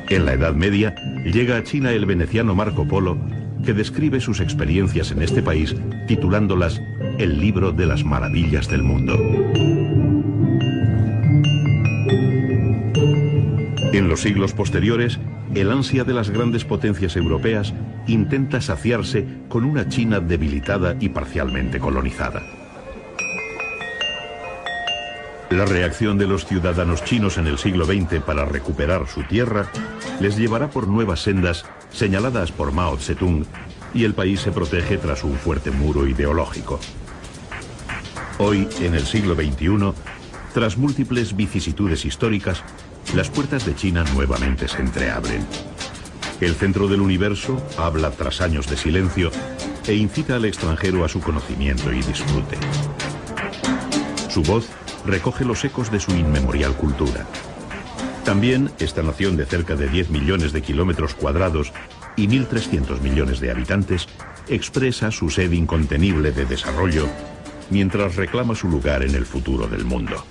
En la Edad Media llega a China el veneciano Marco Polo, que describe sus experiencias en este país titulándolas El libro de las maravillas del mundo. En los siglos posteriores, el ansia de las grandes potencias europeas intenta saciarse con una China debilitada y parcialmente colonizada. La reacción de los ciudadanos chinos en el siglo XX para recuperar su tierra les llevará por nuevas sendas señaladas por Mao Zedong, y el país se protege tras un fuerte muro ideológico. Hoy, en el siglo XXI, tras múltiples vicisitudes históricas, las puertas de China nuevamente se entreabren. El centro del universo habla tras años de silencio e incita al extranjero a su conocimiento y disfrute. Su voz recoge los ecos de su inmemorial cultura. También esta nación de cerca de 10 millones de kilómetros cuadrados y 1.300 millones de habitantes expresa su sed incontenible de desarrollo mientras reclama su lugar en el futuro del mundo.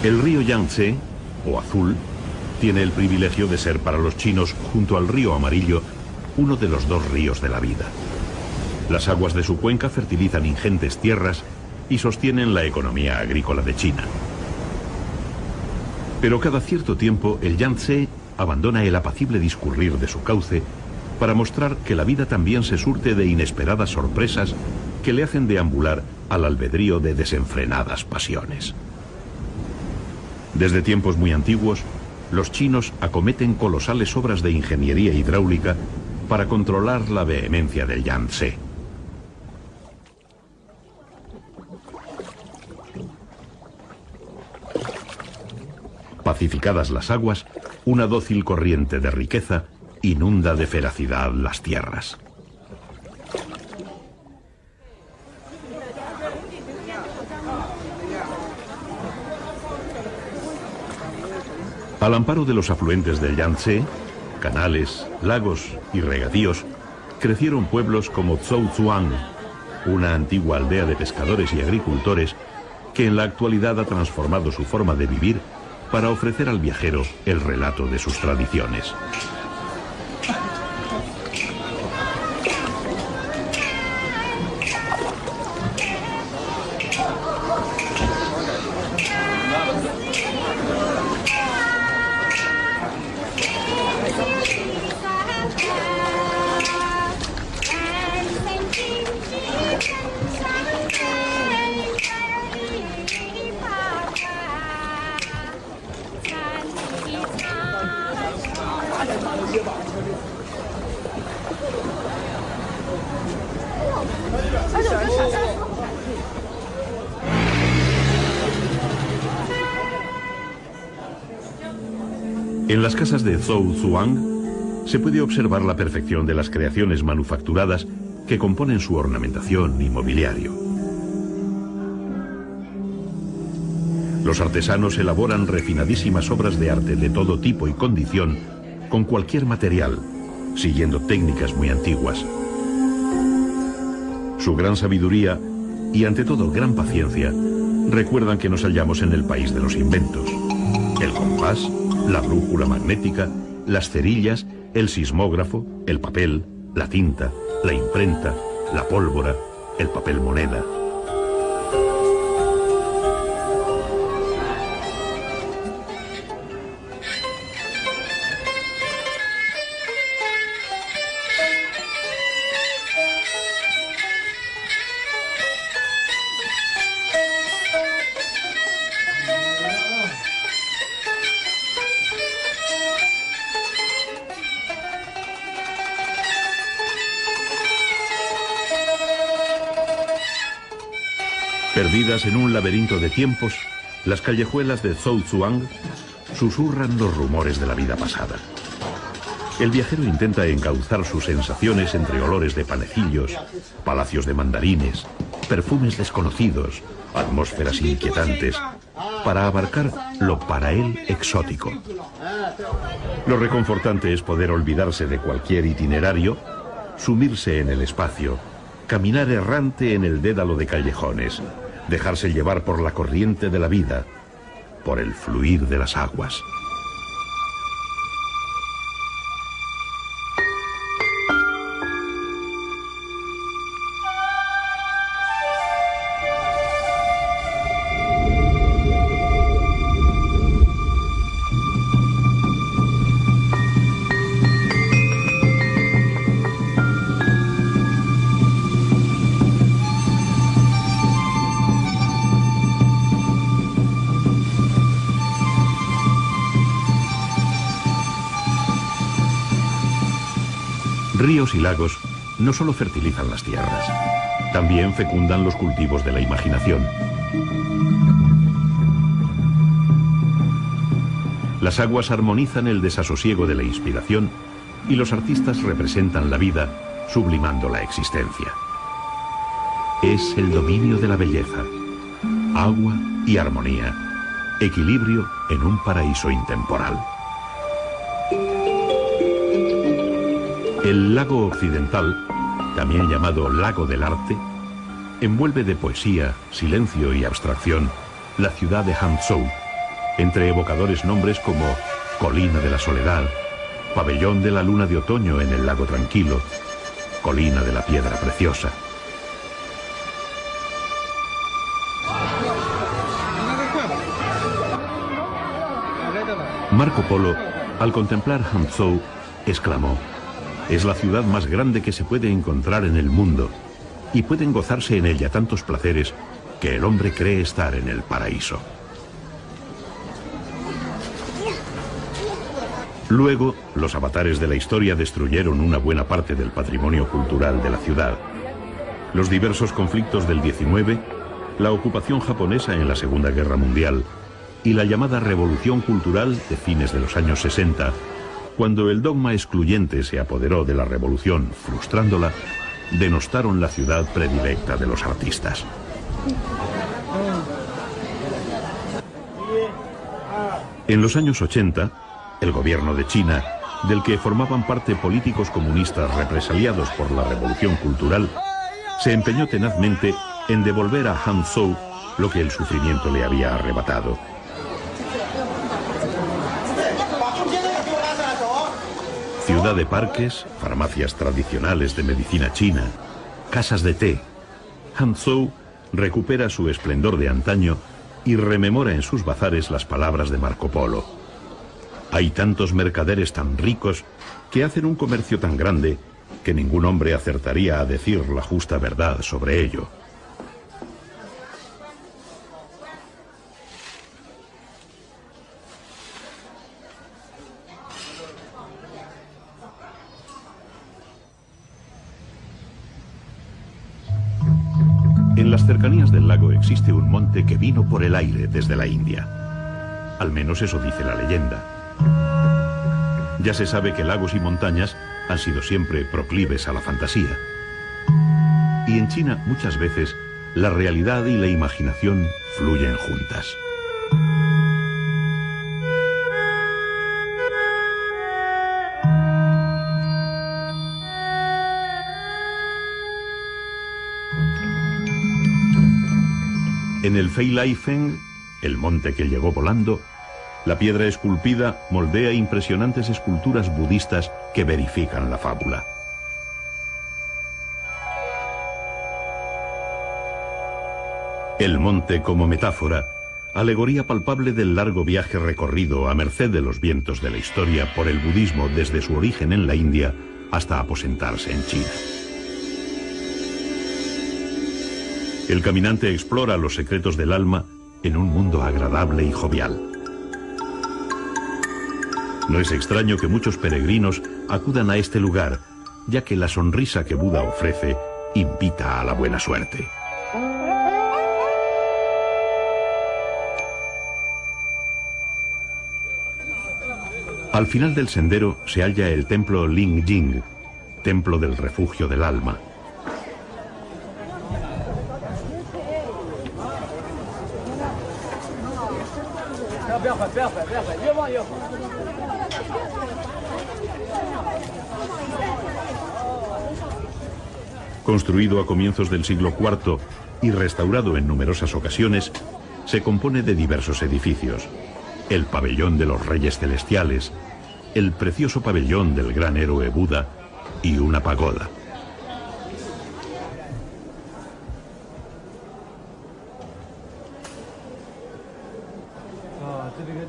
El río Yangtze, o Azul, tiene el privilegio de ser para los chinos, junto al río Amarillo, uno de los dos ríos de la vida. Las aguas de su cuenca fertilizan ingentes tierras y sostienen la economía agrícola de China. Pero cada cierto tiempo el Yangtze abandona el apacible discurrir de su cauce para mostrar que la vida también se surte de inesperadas sorpresas que le hacen deambular al albedrío de desenfrenadas pasiones. Desde tiempos muy antiguos, los chinos acometen colosales obras de ingeniería hidráulica para controlar la vehemencia del Yangtze. Pacificadas las aguas, una dócil corriente de riqueza inunda de feracidad las tierras. Al amparo de los afluentes del Yangtze, canales, lagos y regadíos, crecieron pueblos como Zhouzhuang, una antigua aldea de pescadores y agricultores que en la actualidad ha transformado su forma de vivir para ofrecer al viajero el relato de sus tradiciones. En las casas de Zhouzhuang se puede observar la perfección de las creaciones manufacturadas que componen su ornamentación y mobiliario. Los artesanos elaboran refinadísimas obras de arte de todo tipo y condición con cualquier material, siguiendo técnicas muy antiguas. Su gran sabiduría y ante todo gran paciencia recuerdan que nos hallamos en el país de los inventos. El compás, la brújula magnética, las cerillas, el sismógrafo, el papel, la tinta, la imprenta, la pólvora, el papel moneda. Perdidas en un laberinto de tiempos, las callejuelas de Zhouzhuang susurran los rumores de la vida pasada. El viajero intenta encauzar sus sensaciones entre olores de panecillos, palacios de mandarines, perfumes desconocidos, atmósferas inquietantes, para abarcar lo para él exótico. Lo reconfortante es poder olvidarse de cualquier itinerario, sumirse en el espacio, caminar errante en el dédalo de callejones, dejarse llevar por la corriente de la vida, por el fluir de las aguas. Ríos y lagos no solo fertilizan las tierras, también fecundan los cultivos de la imaginación. Las aguas armonizan el desasosiego de la inspiración y los artistas representan la vida, sublimando la existencia. Es el dominio de la belleza, agua y armonía, equilibrio en un paraíso intemporal. El lago occidental, también llamado lago del arte, envuelve de poesía, silencio y abstracción la ciudad de Hangzhou, entre evocadores nombres como Colina de la Soledad, Pabellón de la Luna de Otoño en el lago tranquilo, Colina de la Piedra Preciosa. Marco Polo, al contemplar Hangzhou, exclamó: «Es la ciudad más grande que se puede encontrar en el mundo, y pueden gozarse en ella tantos placeres que el hombre cree estar en el paraíso». Luego, los avatares de la historia destruyeron una buena parte del patrimonio cultural de la ciudad. Los diversos conflictos del 19, la ocupación japonesa en la Segunda Guerra Mundial y la llamada Revolución Cultural de fines de los años 60, cuando el dogma excluyente se apoderó de la revolución, frustrándola, denostaron la ciudad predilecta de los artistas. En los años 80, el gobierno de China, del que formaban parte políticos comunistas represaliados por la revolución cultural, se empeñó tenazmente en devolver a Hangzhou lo que el sufrimiento le había arrebatado. Ciudad de parques, farmacias tradicionales de medicina china, casas de té, Hangzhou recupera su esplendor de antaño y rememora en sus bazares las palabras de Marco Polo. Hay tantos mercaderes tan ricos que hacen un comercio tan grande que ningún hombre acertaría a decir la justa verdad sobre ello. En las cercanías del lago existe un monte que vino por el aire desde la India. Al menos eso dice la leyenda. Ya se sabe que lagos y montañas han sido siempre proclives a la fantasía. Y en China, muchas veces, la realidad y la imaginación fluyen juntas. En el Feilai-feng, el monte que llegó volando, la piedra esculpida moldea impresionantes esculturas budistas que verifican la fábula. El monte como metáfora, alegoría palpable del largo viaje recorrido a merced de los vientos de la historia por el budismo desde su origen en la India hasta aposentarse en China. El caminante explora los secretos del alma en un mundo agradable y jovial. No es extraño que muchos peregrinos acudan a este lugar, ya que la sonrisa que Buda ofrece invita a la buena suerte. Al final del sendero se halla el templo Lingjing, templo del refugio del alma. Construido a comienzos del siglo IV y restaurado en numerosas ocasiones, se compone de diversos edificios: el pabellón de los Reyes Celestiales, el precioso pabellón del gran héroe Buda y una pagoda.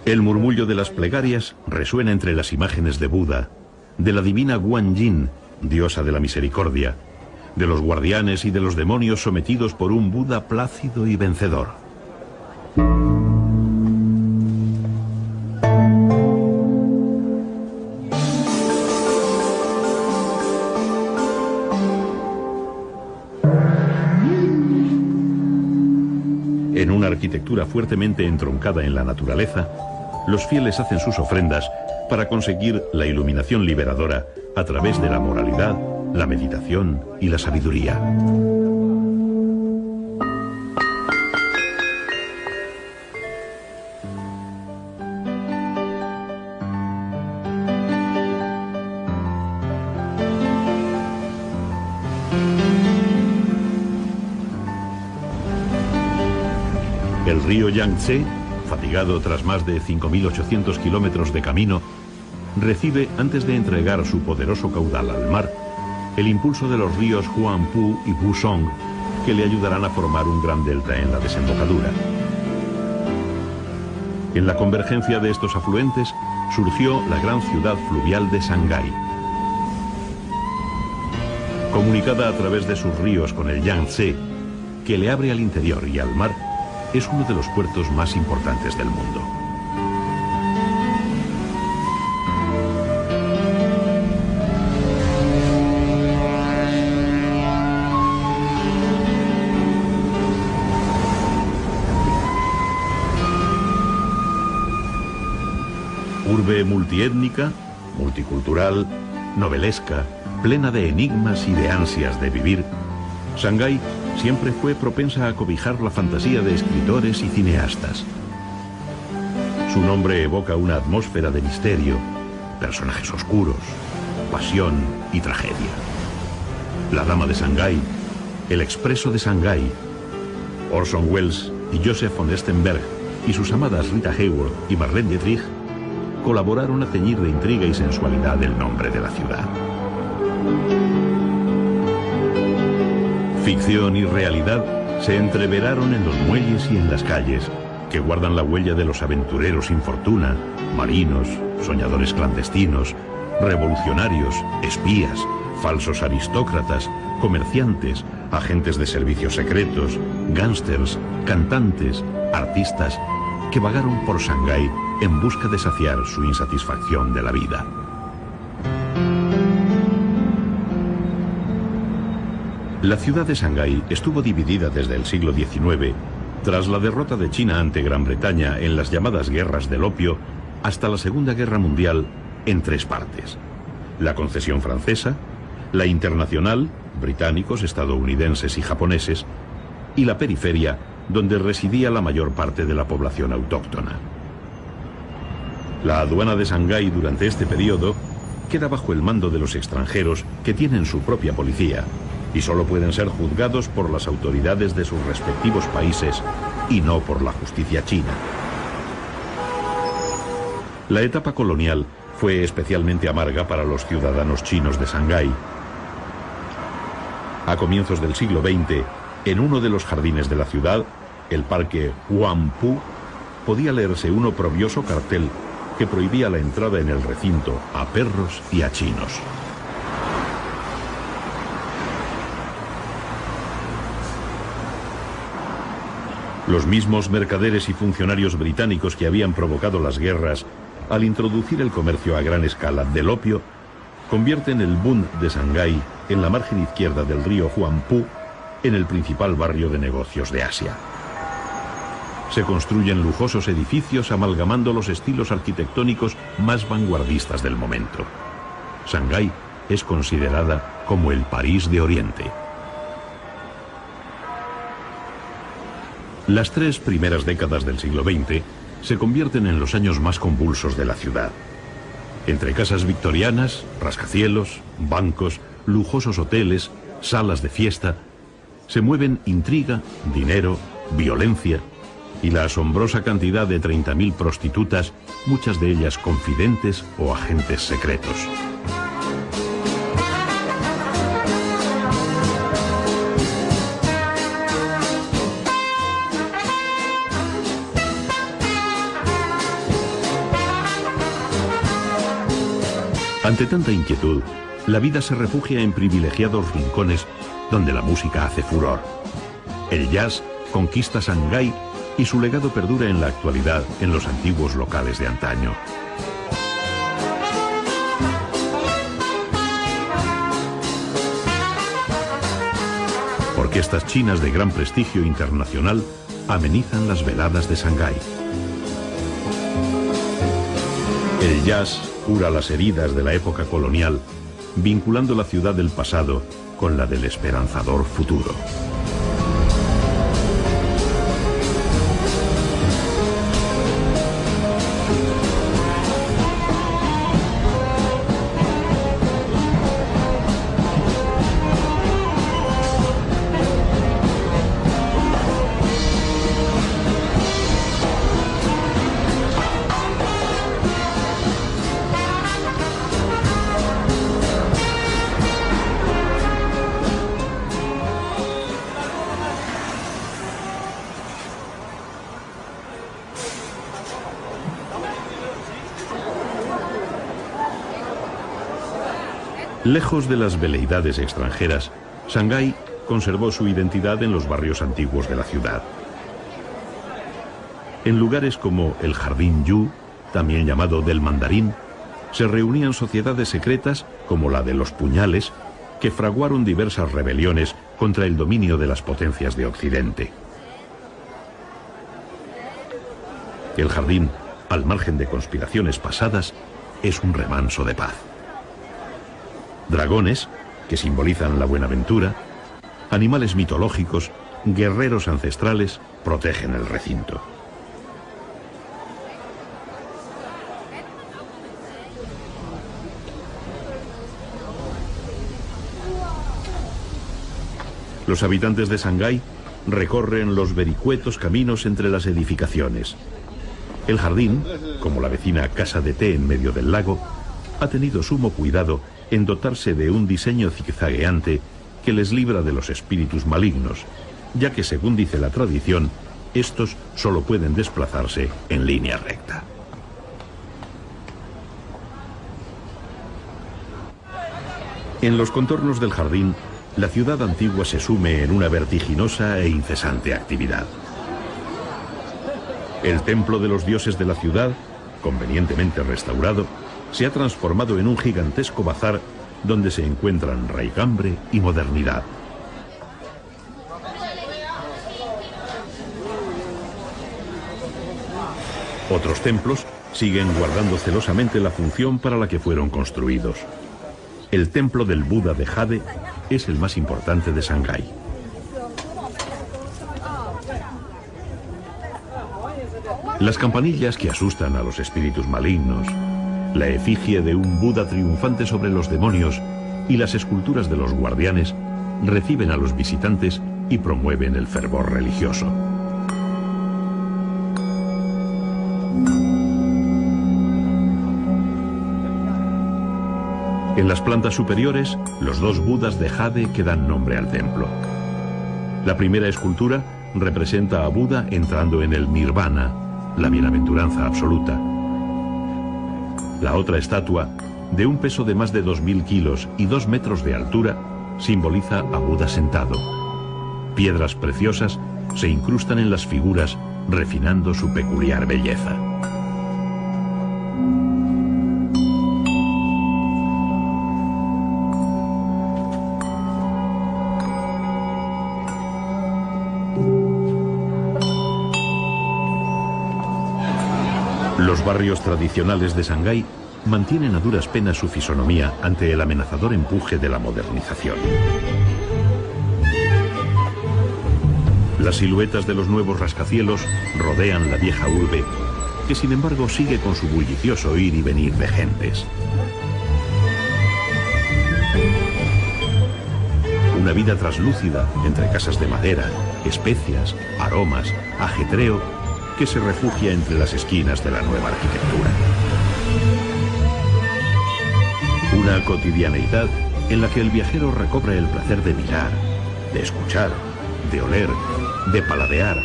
El murmullo de las plegarias resuena entre las imágenes de Buda, de la divina Guanyin, diosa de la misericordia, de los guardianes y de los demonios sometidos por un Buda plácido y vencedor. En una arquitectura fuertemente entroncada en la naturaleza, los fieles hacen sus ofrendas para conseguir la iluminación liberadora a través de la moralidad, la meditación y la sabiduría. El río Yangtze, fatigado tras más de 5.800 kilómetros de camino, recibe, antes de entregar su poderoso caudal al mar, el impulso de los ríos Huangpu y Wusong, que le ayudarán a formar un gran delta en la desembocadura. En la convergencia de estos afluentes surgió la gran ciudad fluvial de Shanghái. Comunicada a través de sus ríos con el Yangtze, que le abre al interior y al mar, es uno de los puertos más importantes del mundo. Urbe multiétnica, multicultural, novelesca, plena de enigmas y de ansias de vivir, Shanghái siempre fue propensa a cobijar la fantasía de escritores y cineastas. Su nombre evoca una atmósfera de misterio, personajes oscuros, pasión y tragedia. La Dama de Shanghái, El Expreso de Shanghái, Orson Welles y Joseph von Estenberg y sus amadas Rita Hayworth y Marlene Dietrich colaboraron a teñir de intriga y sensualidad el nombre de la ciudad. Ficción y realidad se entreveraron en los muelles y en las calles, que guardan la huella de los aventureros sin fortuna, marinos, soñadores clandestinos, revolucionarios, espías, falsos aristócratas, comerciantes, agentes de servicios secretos, gángsters, cantantes, artistas, que vagaron por Shanghái en busca de saciar su insatisfacción de la vida. La ciudad de Shanghái estuvo dividida desde el siglo XIX, tras la derrota de China ante Gran Bretaña en las llamadas Guerras del Opio, hasta la Segunda Guerra Mundial, en tres partes: la concesión francesa, la internacional, británicos, estadounidenses y japoneses, y la periferia, donde residía la mayor parte de la población autóctona. La aduana de Shanghái durante este periodo queda bajo el mando de los extranjeros, que tienen su propia policía y solo pueden ser juzgados por las autoridades de sus respectivos países y no por la justicia china. La etapa colonial fue especialmente amarga para los ciudadanos chinos de Shanghái. A comienzos del siglo XX, en uno de los jardines de la ciudad, el parque Huangpu, podía leerse un oprobioso cartel que prohibía la entrada en el recinto a perros y a chinos. Los mismos mercaderes y funcionarios británicos que habían provocado las guerras, al introducir el comercio a gran escala del opio, convierten el Bund de Shanghái, en la margen izquierda del río Huangpu, en el principal barrio de negocios de Asia. se construyen lujosos edificios amalgamando los estilos arquitectónicos más vanguardistas del momento. Shanghái es considerada como el París de Oriente. Las 3 primeras décadas del siglo XX se convierten en los años más convulsos de la ciudad. Entre casas victorianas, rascacielos, bancos, lujosos hoteles, salas de fiesta, se mueven intriga, dinero, violencia y la asombrosa cantidad de 30.000 prostitutas, muchas de ellas confidentes o agentes secretos. Ante tanta inquietud, la vida se refugia en privilegiados rincones donde la música hace furor. El jazz conquista Shanghái y su legado perdura en la actualidad en los antiguos locales de antaño. Orquestas chinas de gran prestigio internacional amenizan las veladas de Shanghái. El jazz cura las heridas de la época colonial, vinculando la ciudad del pasado con la del esperanzador futuro. Lejos de las veleidades extranjeras, Shanghái conservó su identidad en los barrios antiguos de la ciudad. En lugares como el Jardín Yu, también llamado del Mandarín, se reunían sociedades secretas como la de los Puñales, que fraguaron diversas rebeliones contra el dominio de las potencias de Occidente. El jardín, al margen de conspiraciones pasadas, es un remanso de paz. Dragones, que simbolizan la buenaventura, animales mitológicos, guerreros ancestrales, protegen el recinto. Los habitantes de Shanghái recorren los vericuetos caminos entre las edificaciones. El jardín, como la vecina casa de té en medio del lago, ha tenido sumo cuidado en dotarse de un diseño zigzagueante que les libra de los espíritus malignos, ya que, según dice la tradición, estos solo pueden desplazarse en línea recta. En los contornos del jardín, la ciudad antigua se sume en una vertiginosa e incesante actividad. El templo de los dioses de la ciudad, convenientemente restaurado, se ha transformado en un gigantesco bazar donde se encuentran raigambre y modernidad. Otros templos siguen guardando celosamente la función para la que fueron construidos. El templo del Buda de Jade es el más importante de Shanghái. Las campanillas que asustan a los espíritus malignos, la efigie de un Buda triunfante sobre los demonios y las esculturas de los guardianes reciben a los visitantes y promueven el fervor religioso. En las plantas superiores, los 2 Budas de jade que dan nombre al templo. La primera escultura representa a Buda entrando en el Nirvana, la bienaventuranza absoluta. La otra estatua, de un peso de más de 2.000 kilos y 2 metros de altura, simboliza a Buda sentado. Piedras preciosas se incrustan en las figuras, refinando su peculiar belleza. Los barrios tradicionales de Shanghái mantienen a duras penas su fisonomía ante el amenazador empuje de la modernización. Las siluetas de los nuevos rascacielos rodean la vieja urbe, que sin embargo sigue con su bullicioso ir y venir de gentes. Una vida traslúcida entre casas de madera, especias, aromas, ajetreo, que se refugia entre las esquinas de la nueva arquitectura. Una cotidianeidad en la que el viajero recobra el placer de mirar, de escuchar, de oler, de paladear,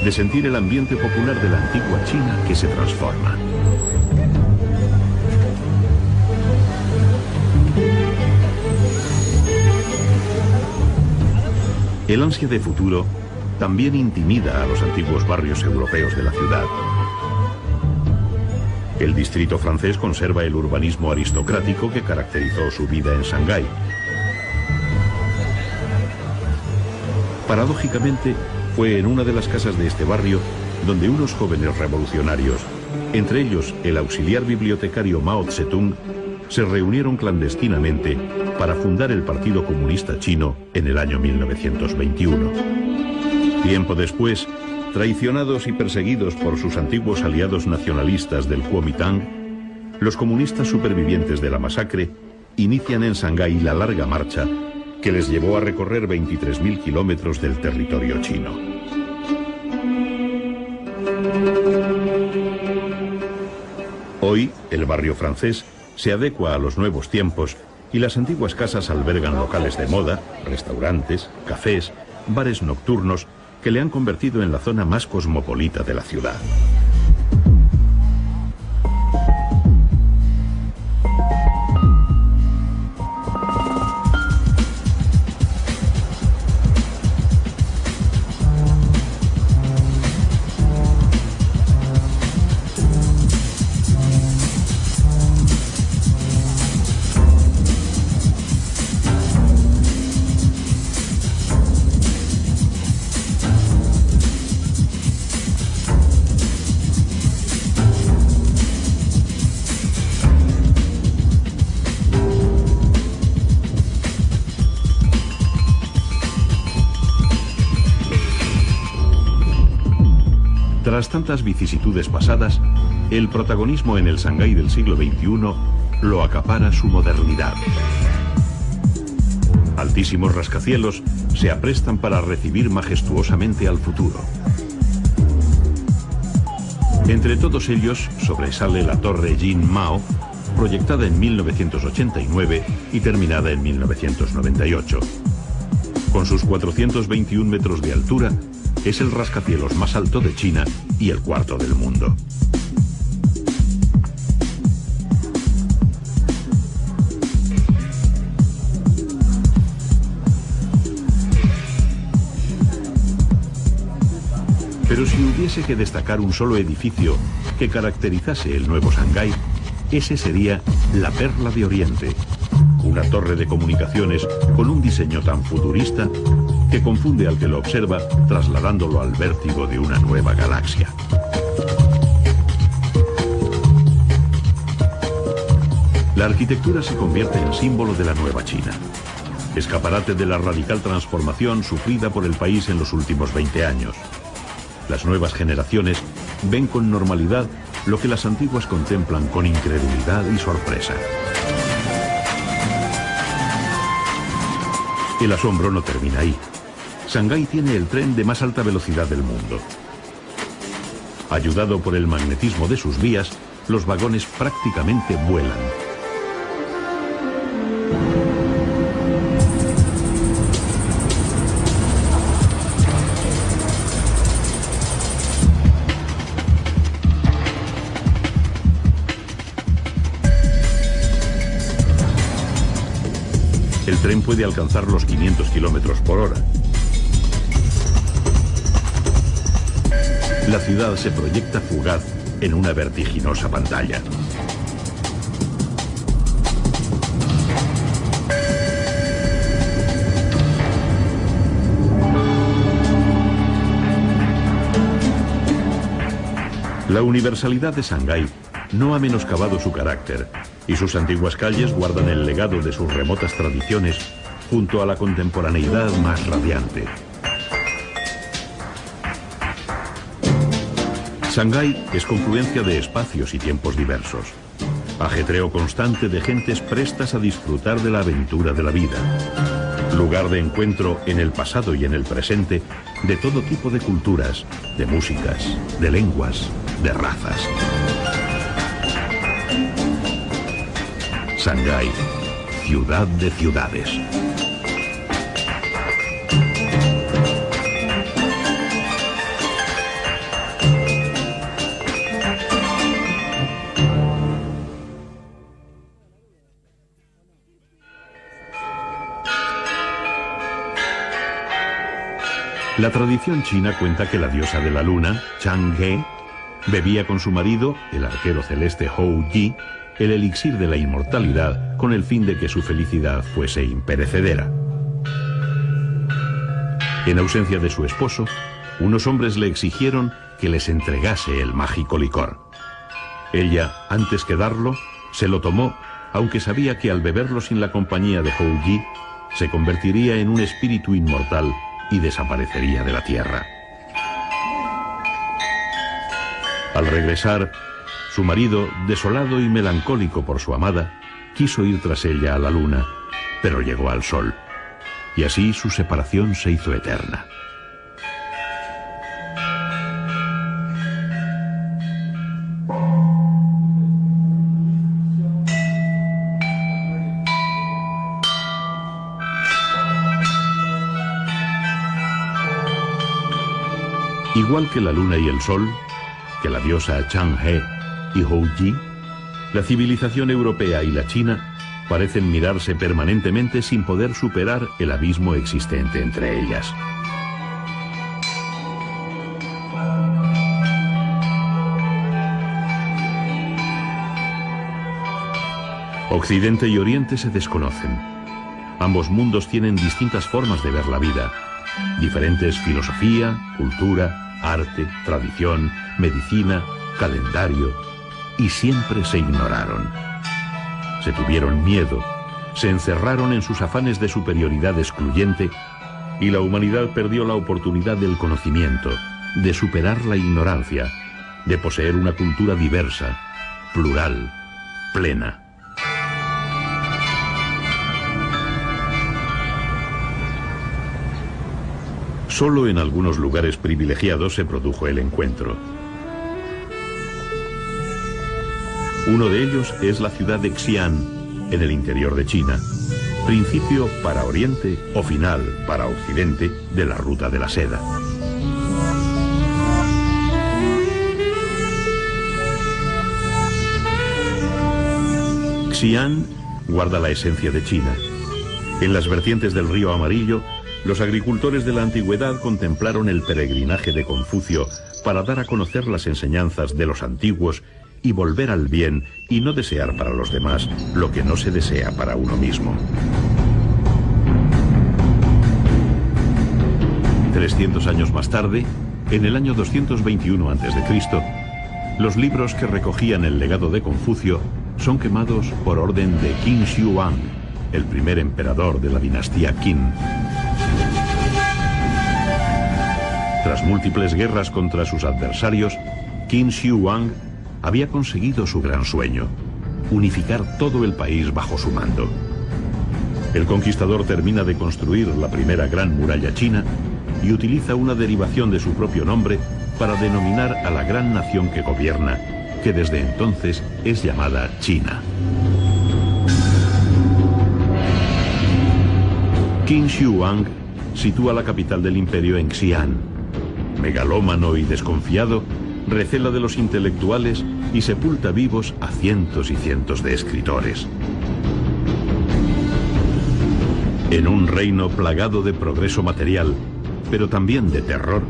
de sentir el ambiente popular de la antigua China que se transforma. El ansia de futuro también intimida a los antiguos barrios europeos de la ciudad. El distrito francés conserva el urbanismo aristocrático que caracterizó su vida en Shanghái. Paradójicamente, fue en una de las casas de este barrio donde unos jóvenes revolucionarios, entre ellos el auxiliar bibliotecario Mao Tse-tung, se reunieron clandestinamente para fundar el Partido Comunista Chino en el año 1921. Tiempo después, traicionados y perseguidos por sus antiguos aliados nacionalistas del Kuomintang, los comunistas supervivientes de la masacre inician en Shanghái la larga marcha que les llevó a recorrer 23.000 kilómetros del territorio chino. Hoy, el barrio francés se adecua a los nuevos tiempos y las antiguas casas albergan locales de moda, restaurantes, cafés, bares nocturnos que le han convertido en la zona más cosmopolita de la ciudad. Tras tantas vicisitudes pasadas, el protagonismo en el Shanghái del siglo XXI lo acapara su modernidad. Altísimos rascacielos se aprestan para recibir majestuosamente al futuro. Entre todos ellos sobresale la Torre Jin Mao, proyectada en 1989 y terminada en 1998. Con sus 421 metros de altura, es el rascacielos más alto de China y el cuarto del mundo. Pero si hubiese que destacar un solo edificio que caracterizase el nuevo Shanghái, ese sería la Perla de Oriente, una torre de comunicaciones con un diseño tan futurista que confunde al que lo observa, trasladándolo al vértigo de una nueva galaxia. La arquitectura se convierte en símbolo de la nueva China, escaparate de la radical transformación sufrida por el país en los últimos 20 años. Las nuevas generaciones ven con normalidad lo que las antiguas contemplan con incredulidad y sorpresa. El asombro no termina ahí. Shanghái tiene el tren de más alta velocidad del mundo. Ayudado por el magnetismo de sus vías, los vagones prácticamente vuelan. El tren puede alcanzar los 500 kilómetros por hora. La ciudad se proyecta fugaz en una vertiginosa pantalla. La universalidad de Shanghái no ha menoscabado su carácter, y sus antiguas calles guardan el legado de sus remotas tradiciones junto a la contemporaneidad más radiante. Shanghái es confluencia de espacios y tiempos diversos, ajetreo constante de gentes prestas a disfrutar de la aventura de la vida, lugar de encuentro en el pasado y en el presente de todo tipo de culturas, de músicas, de lenguas, de razas. Shanghái, ciudad de ciudades. La tradición china cuenta que la diosa de la luna, Chang'e, bebía con su marido, el arquero celeste Hou Yi, el elixir de la inmortalidad con el fin de que su felicidad fuese imperecedera. En ausencia de su esposo, unos hombres le exigieron que les entregase el mágico licor. Ella, antes que darlo, se lo tomó, aunque sabía que al beberlo sin la compañía de Hou Yi, se convertiría en un espíritu inmortal y desaparecería de la tierra. Al regresar, su marido, desolado y melancólico por su amada, quiso ir tras ella a la luna, pero llegó al sol, y así su separación se hizo eterna. Igual que la luna y el sol, que la diosa Chang'e y Hou Yi, la civilización europea y la china parecen mirarse permanentemente sin poder superar el abismo existente entre ellas. Occidente y Oriente se desconocen. Ambos mundos tienen distintas formas de ver la vida, diferentes filosofía, cultura, arte, tradición, medicina, calendario, y siempre se ignoraron. Se tuvieron miedo, se encerraron en sus afanes de superioridad excluyente, y la humanidad perdió la oportunidad del conocimiento, de superar la ignorancia, de poseer una cultura diversa, plural, plena. Solo en algunos lugares privilegiados se produjo el encuentro. Uno de ellos es la ciudad de Xi'an, en el interior de China, principio para Oriente o final para Occidente de la ruta de la seda. Xi'an guarda la esencia de China. En las vertientes del río Amarillo, los agricultores de la antigüedad contemplaron el peregrinaje de Confucio para dar a conocer las enseñanzas de los antiguos y volver al bien y no desear para los demás lo que no se desea para uno mismo. 300 años más tarde, en el año 221 a.C., los libros que recogían el legado de Confucio son quemados por orden de Qin Shi Huang, el primer emperador de la dinastía Qin. Tras múltiples guerras contra sus adversarios, Qin Shi Huang había conseguido su gran sueño, unificar todo el país bajo su mando. El conquistador termina de construir la primera gran muralla china y utiliza una derivación de su propio nombre para denominar a la gran nación que gobierna, que desde entonces es llamada China. Qin Shi Huang sitúa la capital del imperio en Xi'an. Megalómano y desconfiado, recela de los intelectuales y sepulta vivos a cientos y cientos de escritores. En un reino plagado de progreso material, pero también de terror,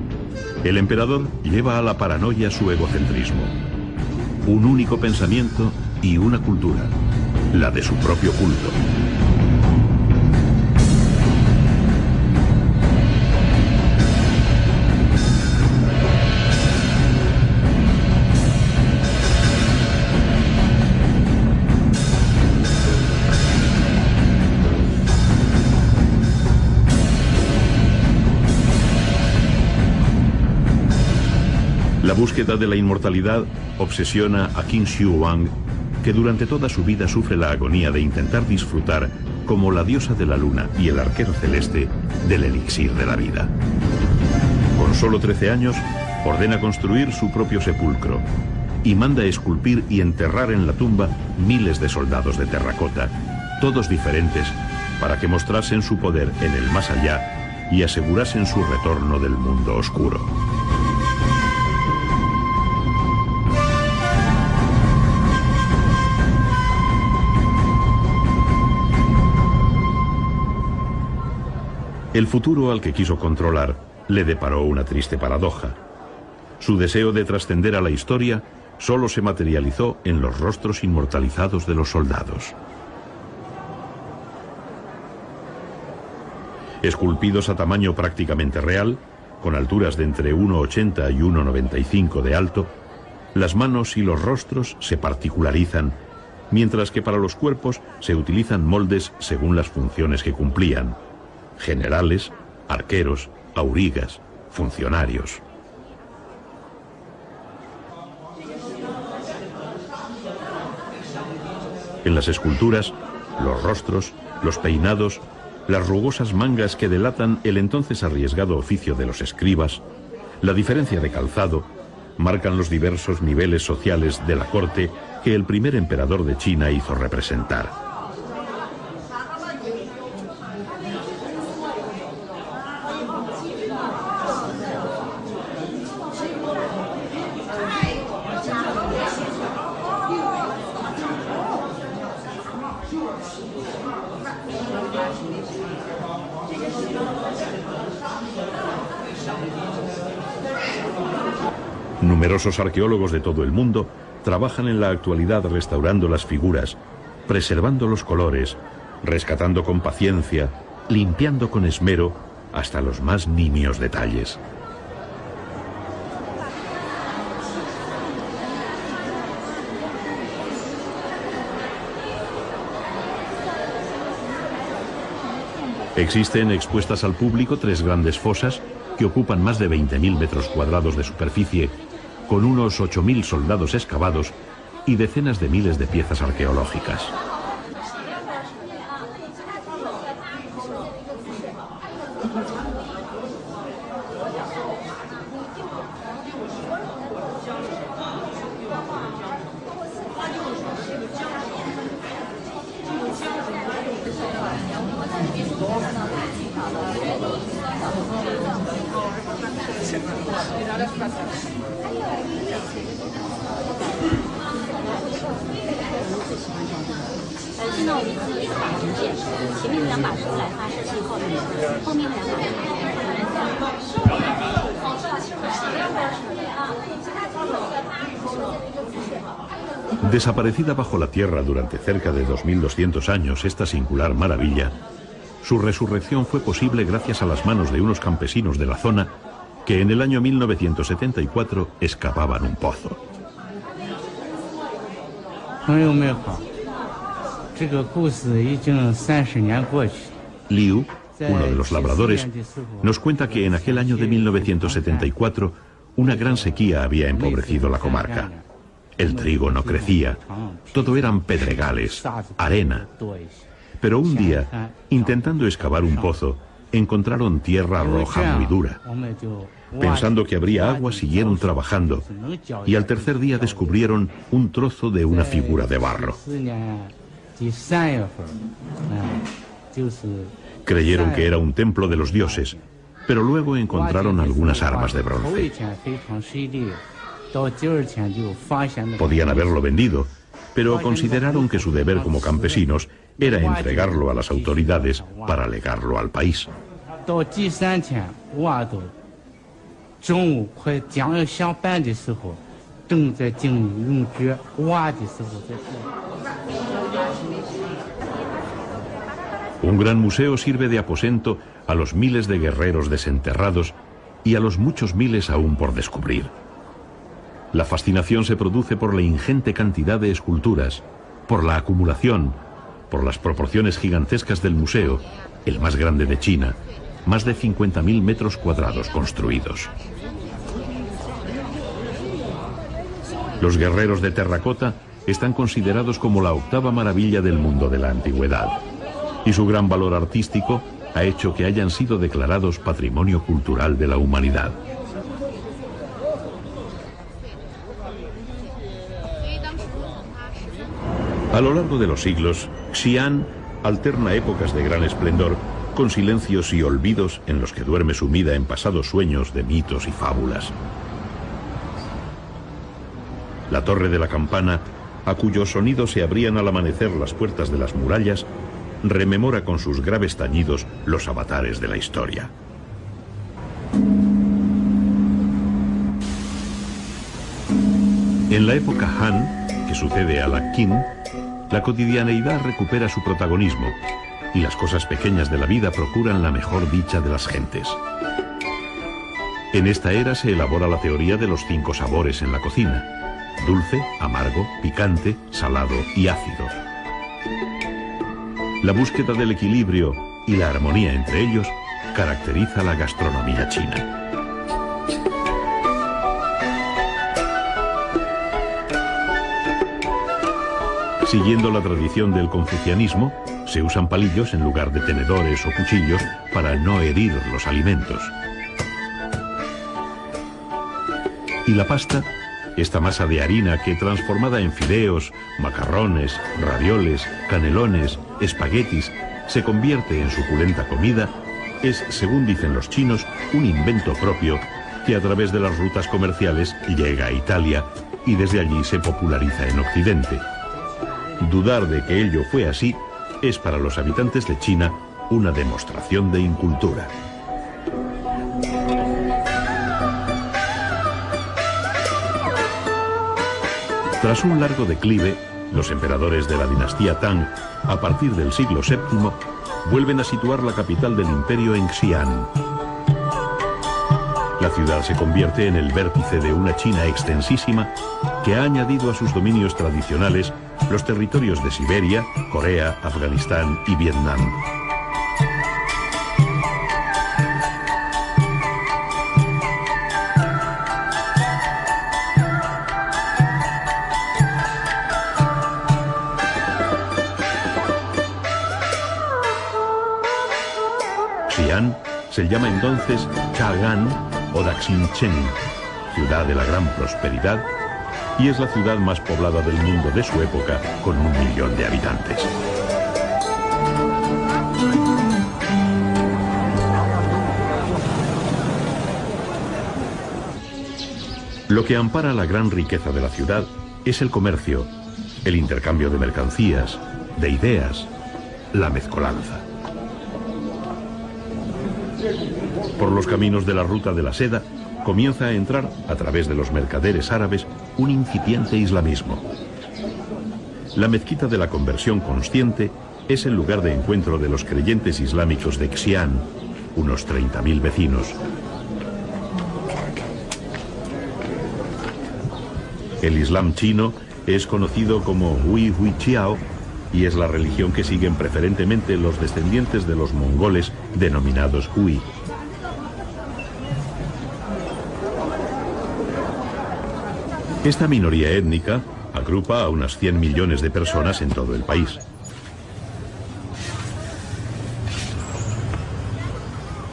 el emperador lleva a la paranoia su egocentrismo. Un único pensamiento y una cultura, la de su propio culto. búsqueda de la inmortalidad obsesiona a Qin Shi Huang, que durante toda su vida sufre la agonía de intentar disfrutar, como la diosa de la luna y el arquero celeste, del elixir de la vida. Con solo 13 años, ordena construir su propio sepulcro y manda esculpir y enterrar en la tumba miles de soldados de terracota, todos diferentes, para que mostrasen su poder en el más allá y asegurasen su retorno del mundo oscuro. El futuro al que quiso controlar le deparó una triste paradoja. Su deseo de trascender a la historia solo se materializó en los rostros inmortalizados de los soldados. Esculpidos a tamaño prácticamente real, con alturas de entre 1,80 y 1,95 de alto, las manos y los rostros se particularizan, mientras que para los cuerpos se utilizan moldes según las funciones que cumplían: generales, arqueros, aurigas, funcionarios. En las esculturas, los rostros, los peinados, las rugosas mangas que delatan el entonces arriesgado oficio de los escribas, la diferencia de calzado, marcan los diversos niveles sociales de la corte que el primer emperador de China hizo representar. Numerosos arqueólogos de todo el mundo trabajan en la actualidad restaurando las figuras, preservando los colores, rescatando con paciencia, limpiando con esmero hasta los más nimios detalles. Existen expuestas al público 3 grandes fosas que ocupan más de 20.000 metros cuadrados de superficie, con unos 8.000 soldados excavados y decenas de miles de piezas arqueológicas. Desaparecida bajo la tierra durante cerca de 2200 años, esta singular maravilla, su resurrección fue posible gracias a las manos de unos campesinos de la zona que en el año 1974 excavaban un pozo. Liu, uno de los labradores, nos cuenta que en aquel año de 1974 una gran sequía había empobrecido la comarca. El trigo no crecía, todo eran pedregales, arena. Pero un día, intentando excavar un pozo, encontraron tierra roja muy dura. Pensando que habría agua, siguieron trabajando y al tercer día descubrieron un trozo de una figura de barro. Creyeron que era un templo de los dioses, pero luego encontraron algunas armas de bronce. Podían haberlo vendido, pero consideraron que su deber como campesinos era entregarlo a las autoridades para legarlo al país. Un gran museo sirve de aposento a los miles de guerreros desenterrados y a los muchos miles aún por descubrir. La fascinación se produce por la ingente cantidad de esculturas, por la acumulación, por las proporciones gigantescas del museo, el más grande de China, más de 50.000 metros cuadrados construidos. Los guerreros de terracota están considerados como la octava maravilla del mundo de la antigüedad, y su gran valor artístico ha hecho que hayan sido declarados Patrimonio Cultural de la Humanidad. A lo largo de los siglos, Xi'an alterna épocas de gran esplendor con silencios y olvidos en los que duerme sumida en pasados sueños de mitos y fábulas. La torre de la campana, a cuyo sonido se abrían al amanecer las puertas de las murallas, rememora con sus graves tañidos los avatares de la historia. En la época Han, que sucede a la Qin, la cotidianeidad recupera su protagonismo y las cosas pequeñas de la vida procuran la mejor dicha de las gentes. En esta era se elabora la teoría de los 5 sabores en la cocina: dulce, amargo, picante, salado y ácido. La búsqueda del equilibrio y la armonía entre ellos caracteriza la gastronomía china. Siguiendo la tradición del confucianismo, se usan palillos en lugar de tenedores o cuchillos para no herir los alimentos. Y la pasta, esta masa de harina que transformada en fideos, macarrones, ravioles, canelones, espaguetis, se convierte en suculenta comida, es, según dicen los chinos, un invento propio que a través de las rutas comerciales llega a Italia y desde allí se populariza en Occidente. Dudar de que ello fue así es para los habitantes de China una demostración de incultura. Tras un largo declive, los emperadores de la dinastía Tang, a partir del siglo VII, vuelven a situar la capital del imperio en Xi'an. La ciudad se convierte en el vértice de una China extensísima que ha añadido a sus dominios tradicionales los territorios de Siberia, Corea, Afganistán y Vietnam. Xi'an se llama entonces Chang'an o Daxingchen, ciudad de la gran prosperidad, y es la ciudad más poblada del mundo de su época, con 1 millón de habitantes. Lo que ampara la gran riqueza de la ciudad es el comercio, el intercambio de mercancías, de ideas, la mezcolanza. Por los caminos de la ruta de la seda comienza a entrar, a través de los mercaderes árabes, un incipiente islamismo. La mezquita de la conversión consciente es el lugar de encuentro de los creyentes islámicos de Xi'an, unos 30.000 vecinos. El Islam chino es conocido como Hui Hui Chiao y es la religión que siguen preferentemente los descendientes de los mongoles denominados Hui. Esta minoría étnica agrupa a unas 100 millones de personas en todo el país.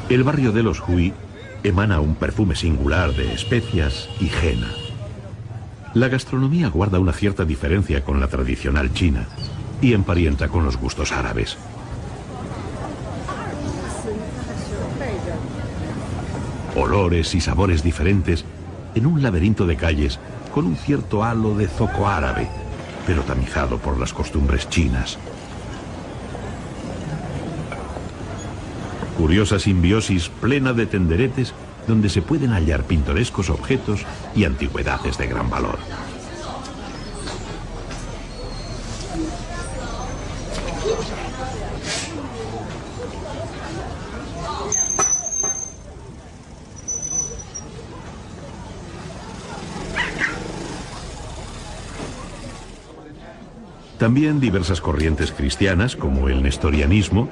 El barrio de los Hui emana un perfume singular de especias y henna. La gastronomía guarda una cierta diferencia con la tradicional china y emparenta con los gustos árabes. Olores y sabores diferentes en un laberinto de calles con un cierto halo de zoco árabe, pero tamizado por las costumbres chinas. Curiosa simbiosis plena de tenderetes donde se pueden hallar pintorescos objetos y antigüedades de gran valor. También diversas corrientes cristianas, como el nestorianismo,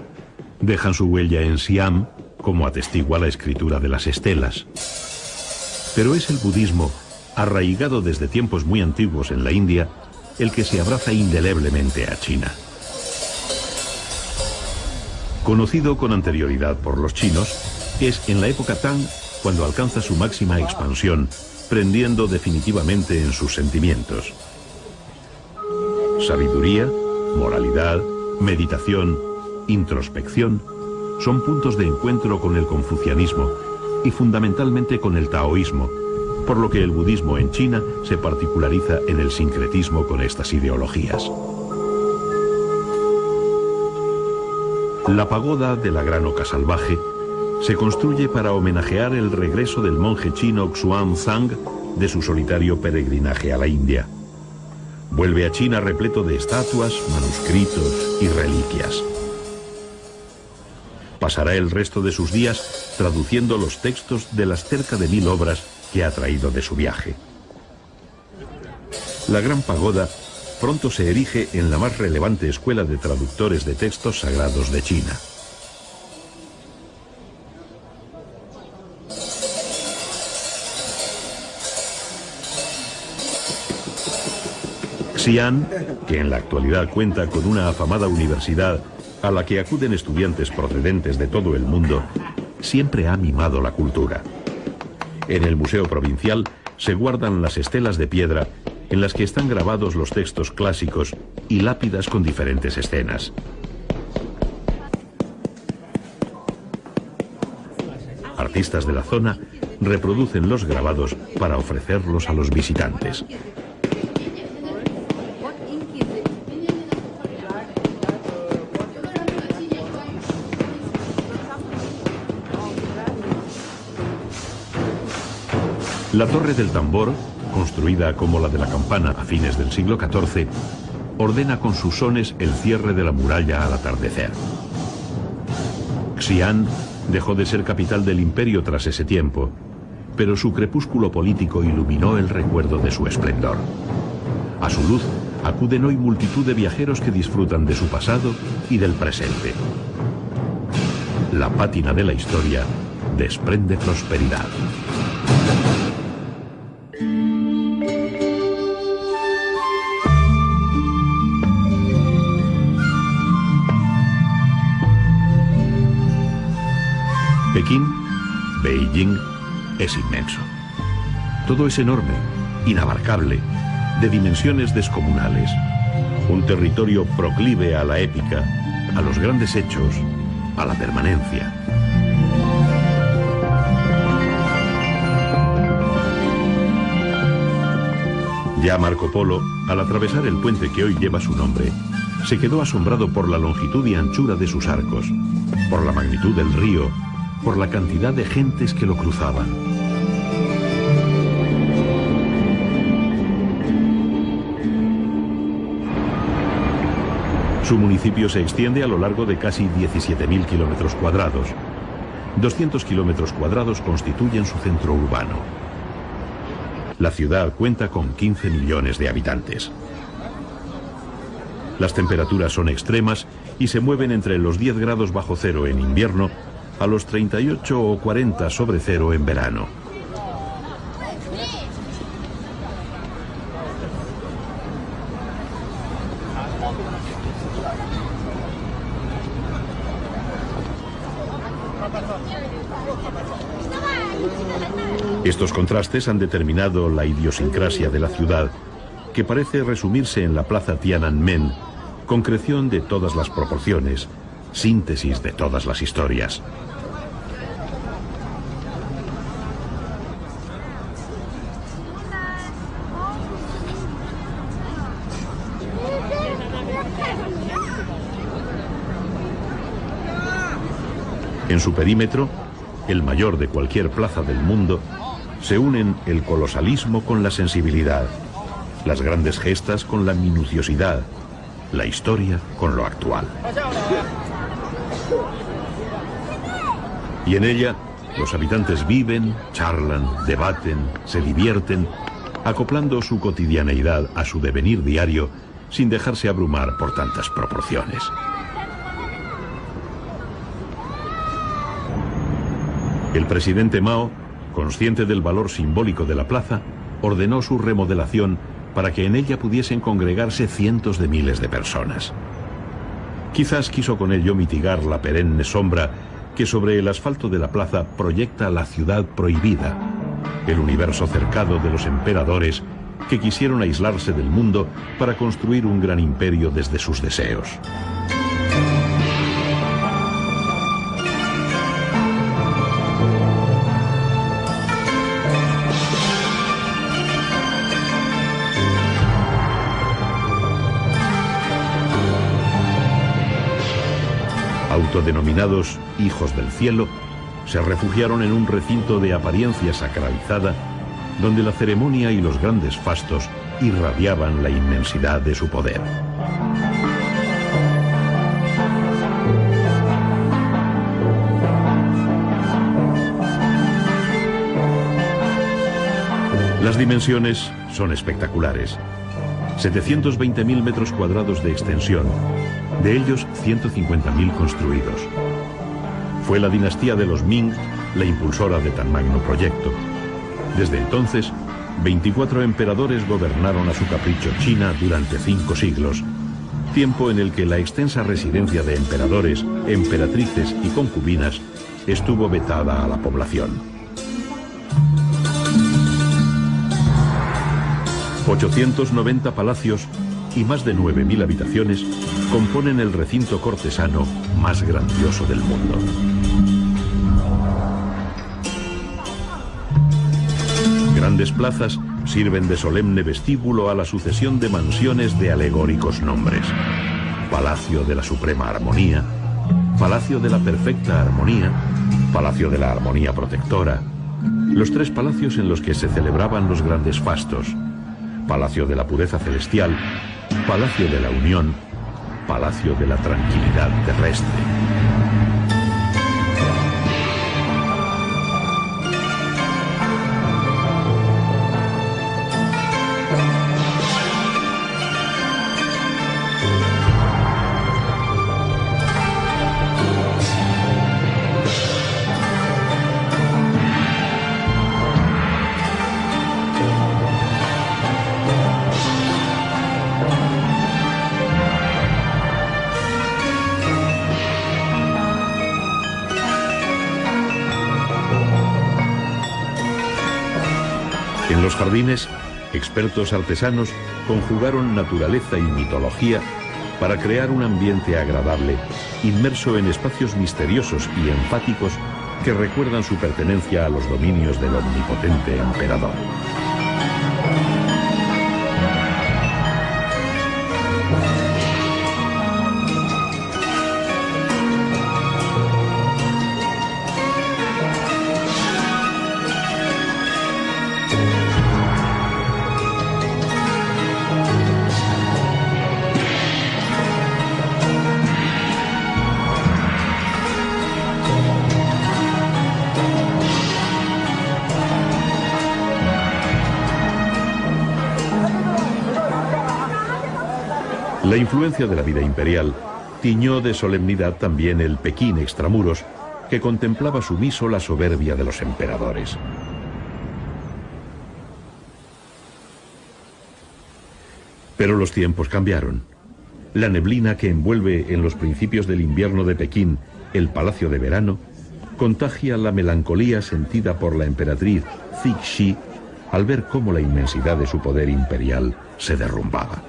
dejan su huella en Siam, como atestigua la escritura de las estelas. Pero es el budismo, arraigado desde tiempos muy antiguos en la India, el que se abraza indeleblemente a China. Conocido con anterioridad por los chinos, es en la época Tang cuando alcanza su máxima expansión, prendiendo definitivamente en sus sentimientos. Sabiduría, moralidad, meditación, introspección son puntos de encuentro con el confucianismo y fundamentalmente con el taoísmo, por lo que el budismo en China se particulariza en el sincretismo con estas ideologías. La pagoda de la Gran Oca Salvaje se construye para homenajear el regreso del monje chino Xuanzang de su solitario peregrinaje a la India. Vuelve a China repleto de estatuas, manuscritos y reliquias. Pasará el resto de sus días traduciendo los textos de las cerca de 1000 obras que ha traído de su viaje. La Gran Pagoda pronto se erige en la más relevante escuela de traductores de textos sagrados de China. Xi'an, que en la actualidad cuenta con una afamada universidad a la que acuden estudiantes procedentes de todo el mundo, siempre ha mimado la cultura. En el Museo Provincial se guardan las estelas de piedra en las que están grabados los textos clásicos y lápidas con diferentes escenas. Artistas de la zona reproducen los grabados para ofrecerlos a los visitantes. La Torre del Tambor, construida como la de la campana a fines del siglo XIV, ordena con sus sones el cierre de la muralla al atardecer. Xi'an dejó de ser capital del imperio tras ese tiempo, pero su crepúsculo político iluminó el recuerdo de su esplendor. A su luz acuden hoy multitud de viajeros que disfrutan de su pasado y del presente. La pátina de la historia desprende prosperidad. Pekín, Beijing, es inmenso. Todo es enorme, inabarcable, de dimensiones descomunales. Un territorio proclive a la épica, a los grandes hechos, a la permanencia. Ya Marco Polo, al atravesar el puente que hoy lleva su nombre, se quedó asombrado por la longitud y anchura de sus arcos, por la magnitud del río, por la cantidad de gentes que lo cruzaban. Su municipio se extiende a lo largo de casi 17.000 kilómetros cuadrados. 200 kilómetros cuadrados constituyen su centro urbano. La ciudad cuenta con 15 millones de habitantes. Las temperaturas son extremas y se mueven entre los 10 grados bajo cero en invierno a los 38 o 40 sobre cero en verano. Estos contrastes han determinado la idiosincrasia de la ciudad, que parece resumirse en la plaza Tiananmen, concreción de todas las proporciones, síntesis de todas las historias. En su perímetro, el mayor de cualquier plaza del mundo, se unen el colosalismo con la sensibilidad, las grandes gestas con la minuciosidad, la historia con lo actual. Y en ella, los habitantes viven, charlan, debaten, se divierten, acoplando su cotidianeidad a su devenir diario sin dejarse abrumar por tantas proporciones. El presidente Mao, consciente del valor simbólico de la plaza, ordenó su remodelación para que en ella pudiesen congregarse cientos de miles de personas. Quizás quiso con ello mitigar la perenne sombra que sobre el asfalto de la plaza proyecta la ciudad prohibida, el universo cercado de los emperadores que quisieron aislarse del mundo para construir un gran imperio desde sus deseos. Autodenominados hijos del cielo, se refugiaron en un recinto de apariencia sacralizada, donde la ceremonia y los grandes fastos irradiaban la inmensidad de su poder. Las dimensiones son espectaculares. 720.000 metros cuadrados de extensión, de ellos 150.000 construidos. Fue la dinastía de los Ming la impulsora de tan magno proyecto. Desde entonces, 24 emperadores gobernaron a su capricho China durante 5 siglos, tiempo en el que la extensa residencia de emperadores, emperatrices y concubinas estuvo vetada a la población. 890 palacios y más de 9.000 habitaciones componen el recinto cortesano más grandioso del mundo. Grandes plazas sirven de solemne vestíbulo a la sucesión de mansiones de alegóricos nombres: Palacio de la Suprema Armonía, Palacio de la Perfecta Armonía, Palacio de la Armonía Protectora, los 3 palacios en los que se celebraban los grandes fastos: Palacio de la Pureza Celestial, Palacio de la Unión, Palacio de la Tranquilidad Terrestre. En los jardines, expertos artesanos conjugaron naturaleza y mitología para crear un ambiente agradable, inmerso en espacios misteriosos y enfáticos que recuerdan su pertenencia a los dominios del omnipotente emperador. La influencia de la vida imperial tiñó de solemnidad también el Pekín extramuros, que contemplaba sumiso la soberbia de los emperadores. Pero los tiempos cambiaron. La neblina que envuelve en los principios del invierno de Pekín el Palacio de Verano contagia la melancolía sentida por la emperatriz Cixi al ver cómo la inmensidad de su poder imperial se derrumbaba.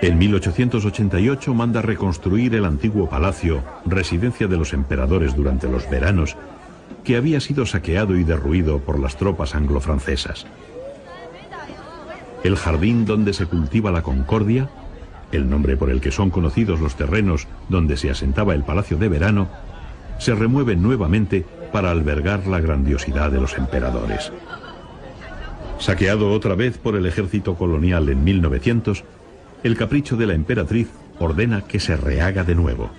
En 1888 manda reconstruir el antiguo palacio, residencia de los emperadores durante los veranos, que había sido saqueado y derruido por las tropas anglo-francesas. El jardín donde se cultiva la concordia, el nombre por el que son conocidos los terrenos donde se asentaba el Palacio de Verano, se remueve nuevamente para albergar la grandiosidad de los emperadores. Saqueado otra vez por el ejército colonial en 1900, el capricho de la emperatriz ordena que se rehaga de nuevo.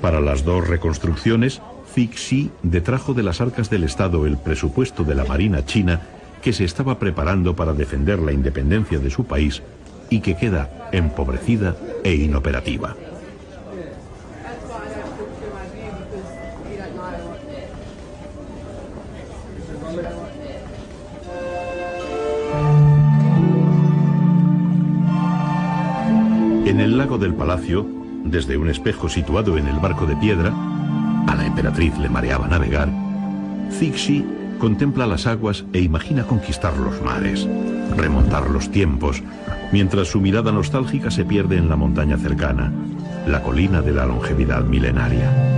Para las 2 reconstrucciones, Cixi detrajo de las arcas del Estado el presupuesto de la Marina china que se estaba preparando para defender la independencia de su país y que queda empobrecida e inoperativa. En el lago del palacio, desde un espejo situado en el barco de piedra, a la emperatriz le mareaba navegar, Cixi contempla las aguas e imagina conquistar los mares, remontar los tiempos, mientras su mirada nostálgica se pierde en la montaña cercana, la colina de la longevidad milenaria.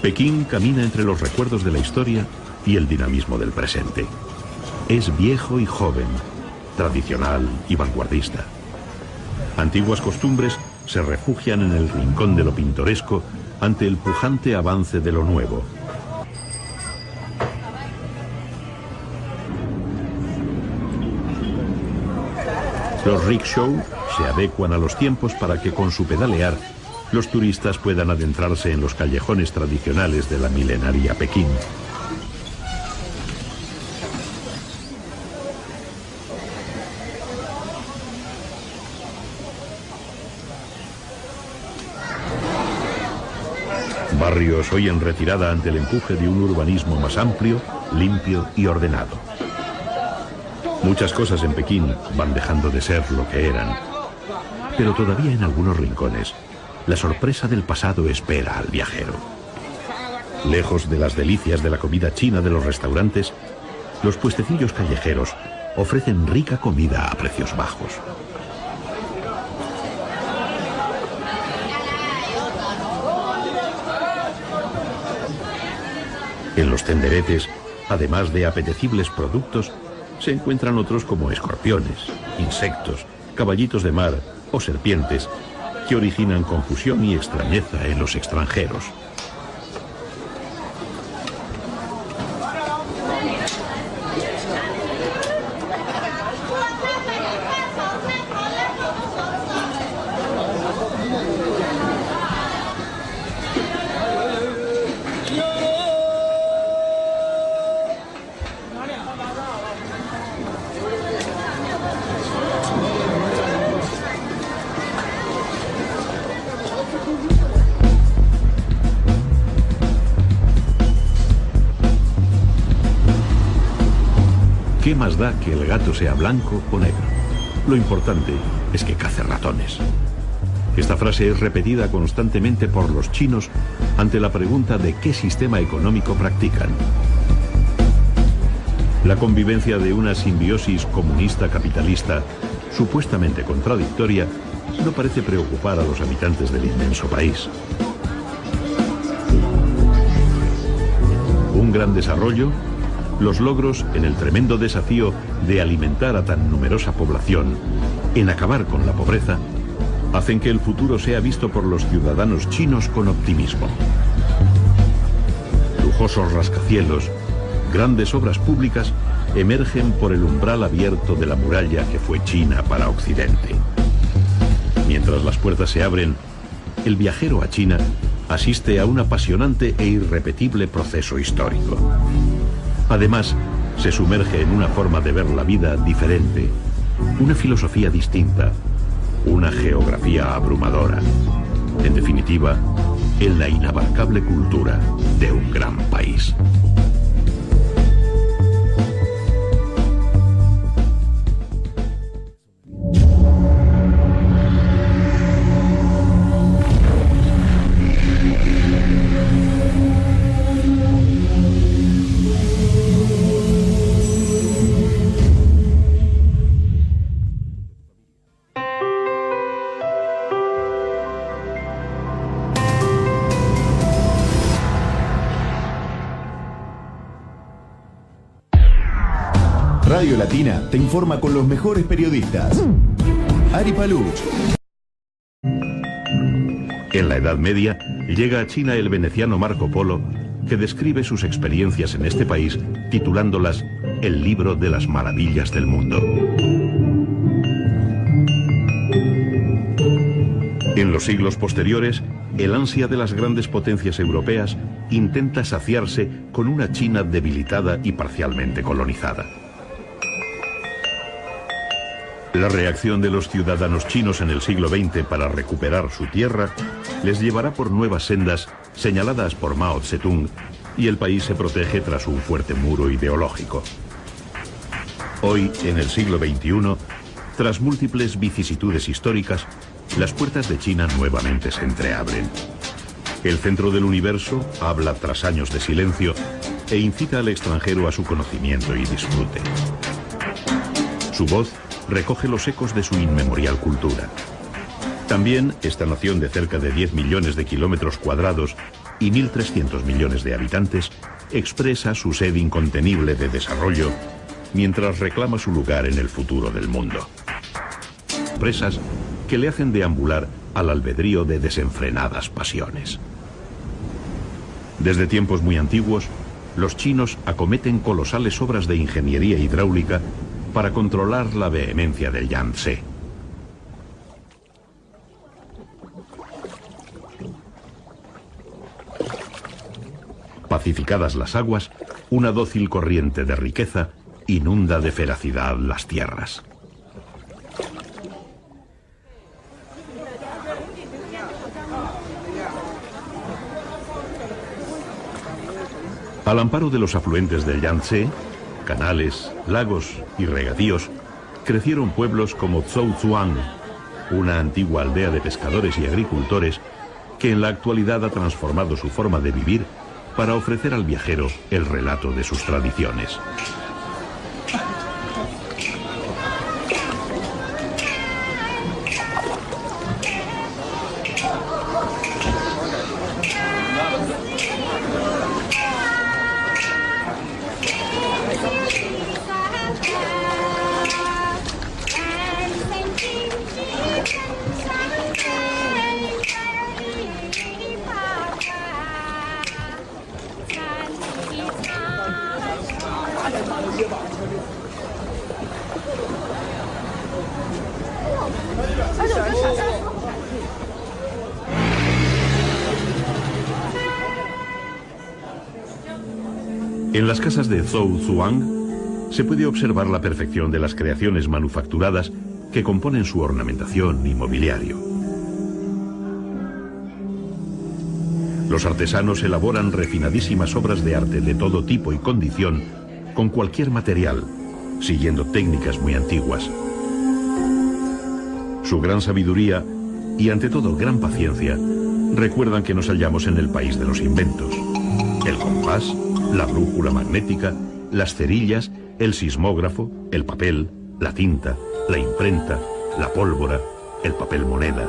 Pekín camina entre los recuerdos de la historia y el dinamismo del presente. Es viejo y joven, tradicional y vanguardista. Antiguas costumbres se refugian en el rincón de lo pintoresco ante el pujante avance de lo nuevo. Los rickshaw se adecuan a los tiempos para que con su pedalear los turistas puedan adentrarse en los callejones tradicionales de la milenaria Pekín. Barrios hoy en retirada ante el empuje de un urbanismo más amplio, limpio y ordenado. Muchas cosas en Pekín van dejando de ser lo que eran, pero todavía en algunos rincones la sorpresa del pasado espera al viajero. Lejos de las delicias de la comida china de los restaurantes, los puestecillos callejeros ofrecen rica comida a precios bajos. En los tenderetes, además de apetecibles productos, se encuentran otros como escorpiones, insectos, caballitos de mar o serpientes que originan confusión y extrañeza en los extranjeros. ¿Qué más da que el gato sea blanco o negro? Lo importante es que cace ratones. Esta frase es repetida constantemente por los chinos ante la pregunta de qué sistema económico practican. La convivencia de una simbiosis comunista-capitalista supuestamente contradictoria no parece preocupar a los habitantes del inmenso país. Un gran desarrollo, los logros en el tremendo desafío de alimentar a tan numerosa población, en acabar con la pobreza, hacen que el futuro sea visto por los ciudadanos chinos con optimismo. Lujosos rascacielos, grandes obras públicas emergen por el umbral abierto de la muralla que fue China para Occidente. Mientras las puertas se abren, el viajero a China asiste a un apasionante e irrepetible proceso histórico. Además, se sumerge en una forma de ver la vida diferente, una filosofía distinta, una geografía abrumadora. En definitiva, en la inabarcable cultura de un gran país. Radio Latina te informa con los mejores periodistas. Ari Paluch. En la Edad Media llega a China el veneciano Marco Polo, que describe sus experiencias en este país titulándolas El libro de las maravillas del mundo. En los siglos posteriores, el ansia de las grandes potencias europeas intenta saciarse con una China debilitada y parcialmente colonizada. La reacción de los ciudadanos chinos en el siglo XX para recuperar su tierra les llevará por nuevas sendas señaladas por Mao Zedong, y el país se protege tras un fuerte muro ideológico. Hoy, en el siglo XXI, tras múltiples vicisitudes históricas, las puertas de China nuevamente se entreabren. El centro del universo habla tras años de silencio e incita al extranjero a su conocimiento y disfrute. Su voz recoge los ecos de su inmemorial cultura. También esta nación de cerca de 10 millones de kilómetros cuadrados y 1.300 millones de habitantes expresa su sed incontenible de desarrollo mientras reclama su lugar en el futuro del mundo. Presas que le hacen deambular al albedrío de desenfrenadas pasiones. Desde tiempos muy antiguos, los chinos acometen colosales obras de ingeniería hidráulica para controlar la vehemencia del Yangtze. Pacificadas las aguas, una dócil corriente de riqueza inunda de feracidad las tierras. Al amparo de los afluentes del Yangtze, canales, lagos y regadíos, crecieron pueblos como Zhouzhuang, una antigua aldea de pescadores y agricultores que en la actualidad ha transformado su forma de vivir para ofrecer al viajero el relato de sus tradiciones. En las casas de Zhouzhuang se puede observar la perfección de las creaciones manufacturadas que componen su ornamentación y mobiliario. Los artesanos elaboran refinadísimas obras de arte de todo tipo y condición con cualquier material, siguiendo técnicas muy antiguas. Su gran sabiduría y ante todo gran paciencia recuerdan que nos hallamos en el país de los inventos. El compás, la brújula magnética, las cerillas, el sismógrafo, el papel, la tinta, la imprenta, la pólvora, el papel moneda.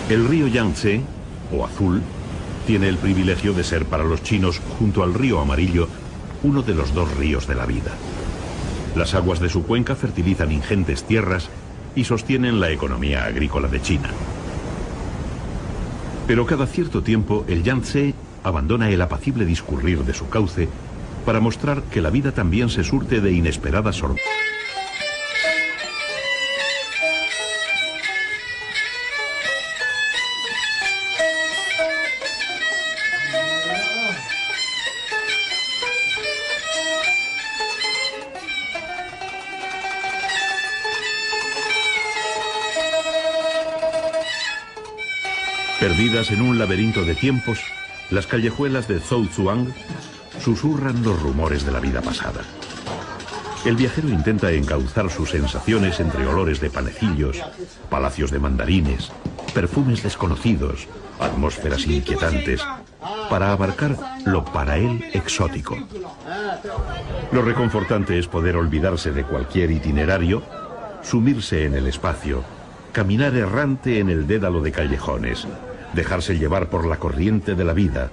El río Yangtze, o Azul, tiene el privilegio de ser para los chinos, junto al río Amarillo, uno de los dos ríos de la vida. Las aguas de su cuenca fertilizan ingentes tierras y sostienen la economía agrícola de China. Pero cada cierto tiempo el Yangtze abandona el apacible discurrir de su cauce para mostrar que la vida también se surte de inesperadas sorpresas. Perdidas en un laberinto de tiempos, las callejuelas de Zhouzhuang susurran los rumores de la vida pasada. El viajero intenta encauzar sus sensaciones entre olores de panecillos, palacios de mandarines, perfumes desconocidos, atmósferas inquietantes, para abarcar lo para él exótico. Lo reconfortante es poder olvidarse de cualquier itinerario, sumirse en el espacio, caminar errante en el dédalo de callejones, dejarse llevar por la corriente de la vida,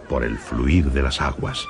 por el fluir de las aguas.